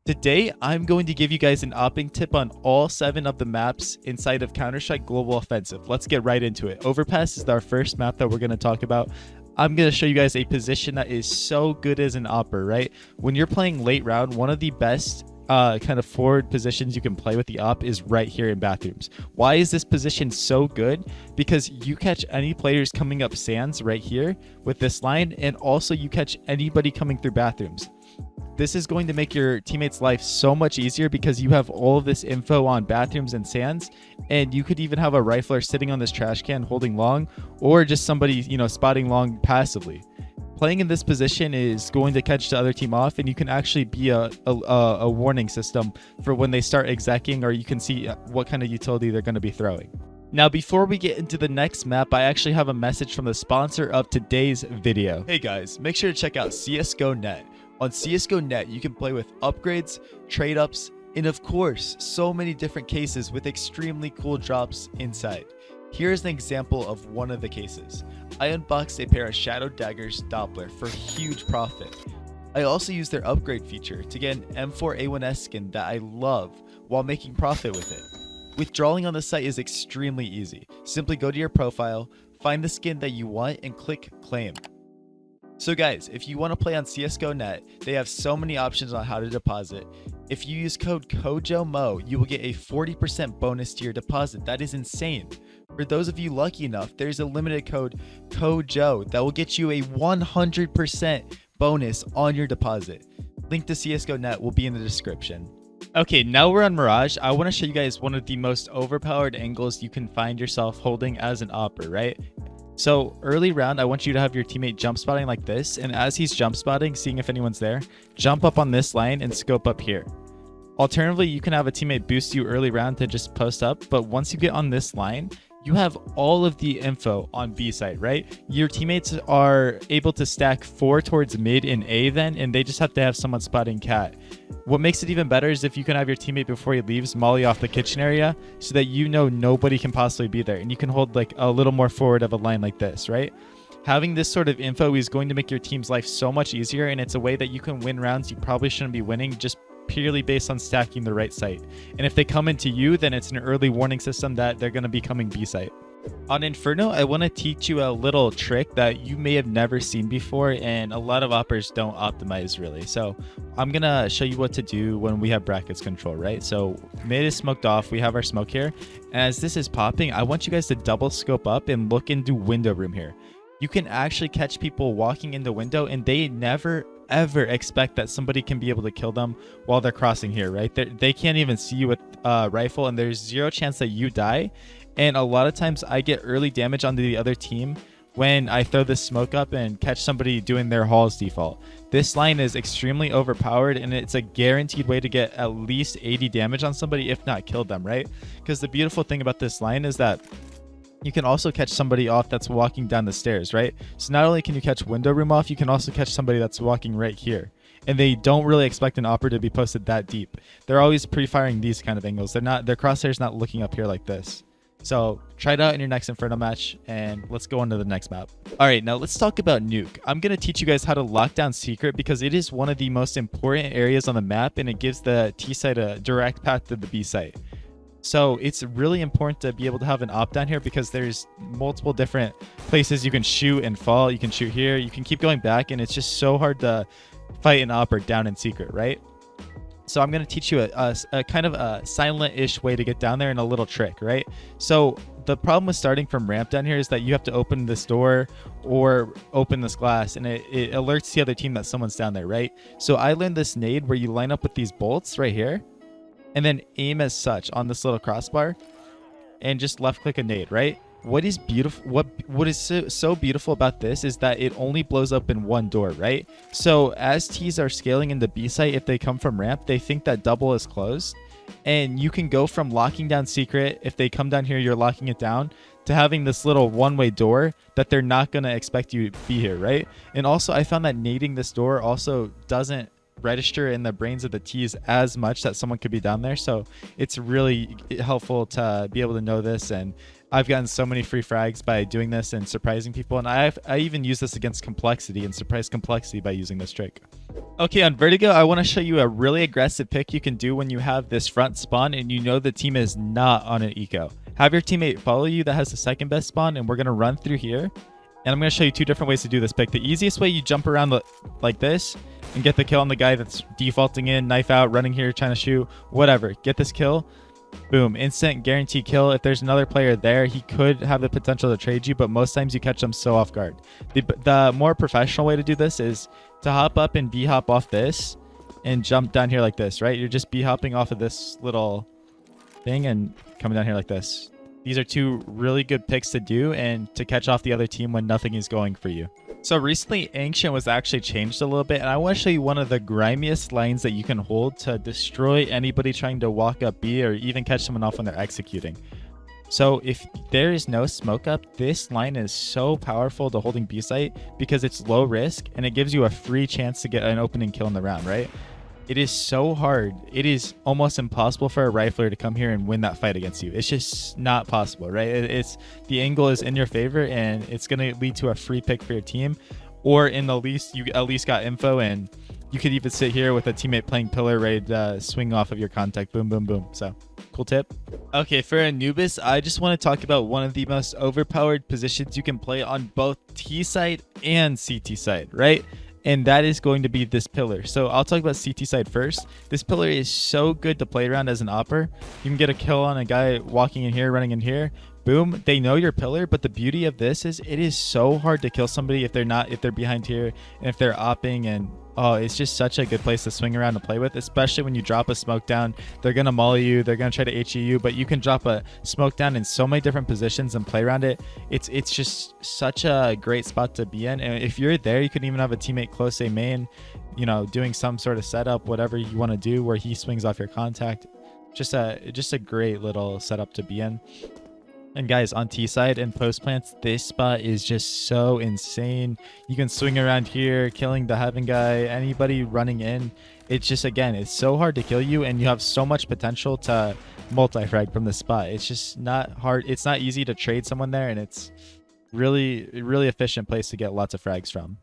Today, I'm going to give you guys an Awping tip on all 7 of the maps inside of Counter-Strike Global Offensive. Let's get right into it. Overpass is our first map that we're going to talk about. I'm going to show you guys a position that is so good as an AWPER, right? When you're playing late round, one of the best kind of forward positions you can play with the AWP is right here in bathrooms. Why is this position so good? Because you catch any players coming up sands right here with this line, and also you catch anybody coming through bathrooms. This is going to make your teammates' life so much easier because you have all of this info on bathrooms and sands, and you could even have a rifler sitting on this trash can holding long, or just somebody, spotting long passively. Playing in this position is going to catch the other team off, and you can actually be a warning system for when they start execing, or you can see what kind of utility they're going to be throwing. Now, before we get into the next map, I actually have a message from the sponsor of today's video. Hey guys, make sure to check out CSGOnet. On CSGOnet, you can play with upgrades, trade-ups, and of course, so many different cases with extremely cool drops inside. Here's an example of one of the cases. I unboxed a pair of Shadow Daggers Doppler for huge profit. I also used their upgrade feature to get an M4A1S skin that I love while making profit with it. Withdrawing on the site is extremely easy. Simply go to your profile, find the skin that you want, and click claim. So guys, if you want to play on CSGOnet, they have so many options on how to deposit. If you use code CoJoMo, you will get a 40% bonus to your deposit. That is insane. For those of you lucky enough, there's a limited code CoJo that will get you a 100% bonus on your deposit. Link to CSGOnet will be in the description. Okay, now we're on Mirage. I want to show you guys one of the most overpowered angles you can find yourself holding as an AWPER, right? So early round, I want you to have your teammate jump spotting like this, and as he's jump spotting, seeing if anyone's there, jump up on this line and scope up here. Alternatively, you can have a teammate boost you early round to just post up, but once you get on this line, you have all of the info on B site, right? Your teammates are able to stack 4 towards mid and A then, and they just have to have someone spotting cat. What makes it even better is if you can have your teammate before he leaves molly off the kitchen area so that nobody can possibly be there, and you can hold like a little more forward of a line like this, right? Having this sort of info is going to make your team's life so much easier, and it's a way that you can win rounds you probably shouldn't be winning just purely based on stacking the right site. And if they come into you, then it's an early warning system that they're going to be coming B site. On Inferno, I want to teach you a little trick that you may have never seen before, and a lot of AWPers don't optimize really. So I'm going to show you what to do when we have brackets control, right? So mid is smoked off, we have our smoke here. And as this is popping, I want you guys to double scope up and look into window room here. You can actually catch people walking in the window, and they never ever expect that somebody can be able to kill them while they're crossing here, right? They can't even see you with a rifle, and there's zero chance that you die. And a lot of times I get early damage onto the other team when I throw this smoke up and catch somebody doing their Hall's default. This line is extremely overpowered, and it's a guaranteed way to get at least 80 damage on somebody, if not kill them, right? Because the beautiful thing about this line is that you can also catch somebody off that's walking down the stairs, right? So not only can you catch window room off, you can also catch somebody that's walking right here. And they don't really expect an AWPER to be posted that deep. They're always pre-firing these kind of angles. Their crosshair's not looking up here like this. So try it out in your next Inferno match, and let's go on to the next map. All right, now let's talk about Nuke. I'm going to teach you guys how to lock down secret because it is one of the most important areas on the map, and it gives the T site a direct path to the B site. So it's really important to be able to have an op down here because there's multiple different places you can shoot and fall. You can shoot here, you can keep going back, and it's just so hard to fight an AWPER down in secret, right? So I'm going to teach you a kind of a silent-ish way to get down there and a little trick, right? So the problem with starting from ramp down here is that you have to open this door or open this glass, and it alerts the other team that someone's down there, right? So I learned this nade where you line up with these bolts right here, and then aim as such on this little crossbar and just left click a nade, right? What is beautiful, what is so beautiful about this is that it only blows up in one door, right? So as T's are scaling into B site, if they come from ramp, they think that double is closed, and you can go from locking down secret, if they come down here, you're locking it down, to having this little one-way door that they're not going to expect you to be here, right? And also I found that nading this door also doesn't register in the brains of the T's as much that someone could be down there. So it's really helpful to be able to know this. And I've gotten so many free frags by doing this and surprising people. And I even use this against complexity and surprise complexity by using this trick. Okay, on Vertigo, I want to show you a really aggressive pick you can do when you have this front spawn and you know the team is not on an eco. Have your teammate follow you that has the second best spawn, and we're going to run through here. And I'm going to show you 2 different ways to do this pick. The easiest way, you jump around like this and get the kill on the guy that's defaulting in, knife out, running here, trying to shoot, whatever. Get this kill. Boom, instant guaranteed kill. If there's another player there, he could have the potential to trade you, but most times you catch them so off guard. The more professional way to do this is to hop up and B-hop off this and jump down here like this, right? You're just B-hopping off of this little thing and coming down here like this. These are 2 really good picks to do and to catch off the other team when nothing is going for you. So recently, Ancient was actually changed a little bit, and I want to show you one of the grimiest lines that you can hold to destroy anybody trying to walk up B or even catch someone off when they're executing. So if there is no smoke up, this line is so powerful to holding B site because it's low risk and it gives you a free chance to get an opening kill in the round, right? It is so hard. It is almost impossible for a rifler to come here and win that fight against you. It's just not possible, right? It's the angle is in your favor and it's going to lead to a free pick for your team, or in the least, you at least got info and you could even sit here with a teammate playing pillar ready to swing off of your contact. Boom, boom, boom. So cool tip. Okay, for Anubis, I just want to talk about one of the most overpowered positions you can play on both T side and CT side, right? And that is going to be this pillar. So I'll talk about CT side first. This pillar is so good to play around as an AWPER. You can get a kill on a guy walking in here, running in here. Boom, they know your pillar, but the beauty of this is it is so hard to kill somebody if they're behind here and if they're Awping, and oh, it's just such a good place to swing around and play with, especially when you drop a smoke down. They're gonna molly you, they're gonna try to HE you, but you can drop a smoke down in so many different positions and play around it. It's just such a great spot to be in, and if you're there, you can even have a teammate close a main, you know, doing some sort of setup, whatever you want to do, where he swings off your contact. Just a great little setup to be in. And guys, on T side and post plants, this spot is just so insane. You can swing around here, killing the heaven guy, anybody running in. It's just, again, it's so hard to kill you, and you have so much potential to multi-frag from this spot. It's just not hard. It's not easy to trade someone there, and it's really efficient place to get lots of frags from.